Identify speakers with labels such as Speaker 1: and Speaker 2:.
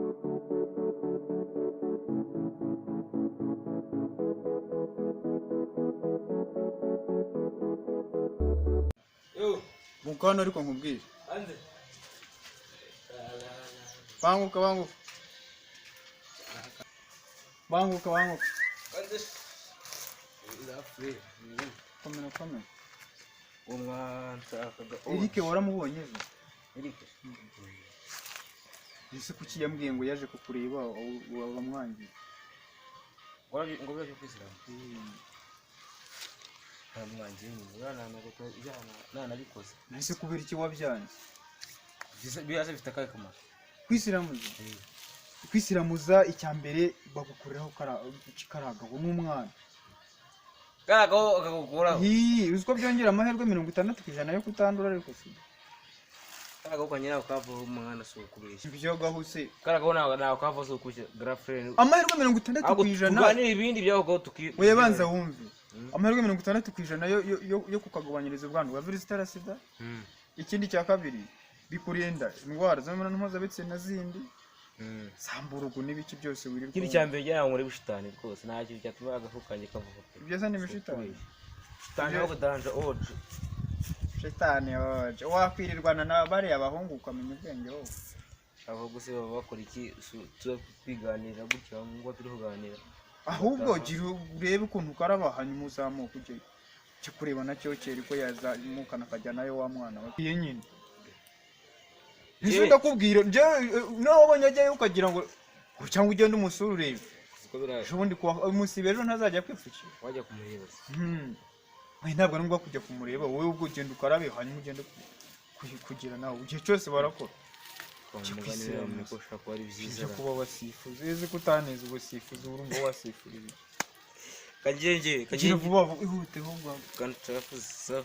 Speaker 1: Yo,
Speaker 2: Mukano ariko nkubwire.
Speaker 1: ande.
Speaker 2: Banguka. Banguka.
Speaker 1: Ande. Ila free.
Speaker 2: Komera.
Speaker 1: Umwanshakaga.
Speaker 2: Eric waramubonye ejo?
Speaker 1: Eric.
Speaker 2: Ese kuki yambwiye ngo yaje kukureba wabamwangiye?
Speaker 1: Ngo byaje kwisiramu. Amwangiye mwana nagoto ijana nabikoze.
Speaker 2: Nese kubera iki wabyanze?
Speaker 1: Biyaje bifite akahe kamaro?
Speaker 2: Kwisiramuza icyambere bagukoreraho karagaho n'umwana.
Speaker 1: Karagaho akagukuraho.
Speaker 2: Uziko byongera amahirwe 60% yo kutandura ariko si.
Speaker 1: Karagaho kanyira ukava umwana so kubeshya.
Speaker 2: Ibyo gahuse.
Speaker 1: Karagaho nawe ukava so kubeshya girlfriend.
Speaker 2: Amahirwe 60%.
Speaker 1: Tuganira ibindi byaho tuki.
Speaker 2: Oya banza wumve. Amahirwe 60% yo kukagabanyiriza ubwandu bwa virusi itera sida. Ikindi cya kabiri bikurinda indwara z'imibonano mpuzabitsina zindi. Samburugu n'ibiki byose wirirwa.
Speaker 1: Kiri cyambere cyangwa muri bushitani rwose nta kintu cyatuma agafukanye kavuga.
Speaker 2: Ibyo zane mishitani.
Speaker 1: Shitani aho danje oje.
Speaker 2: Shitani oje. Wakwirirwana na bari abahungu ukamenya ubwenge wowe.
Speaker 1: Abo guse baba bakora iki kwiganira gutya ngo turi kuganira.
Speaker 2: Ahubwo gira urebe ukuntu karaba hanyuma uzamuka uje. Cyo kureba nacyo cyeri ko yazamukana kajya nayo wa mwana we. Iye nyine. Nise ndakubwira je naho abanyajyayo ukagira ngo cyangwa ugende umusuru urebe.
Speaker 1: Uko biraje.
Speaker 2: Ubundi kwa musibe ejo ntazajya kwipfukira.
Speaker 1: Wajya kumureba.
Speaker 2: Oya ntabwo ari ngombwa kujya kumureba wowe ubwo ugenda ukarabe hanyuma ugende kugira nawe igihe cyose barakora.
Speaker 1: Muganira mu kosha ko ari byiza.
Speaker 2: Kuba wasifuza eze kutaneza ubasifuza urumva wasifurira.
Speaker 1: Kajenje
Speaker 2: vuba ihute ho
Speaker 1: kantrafuza.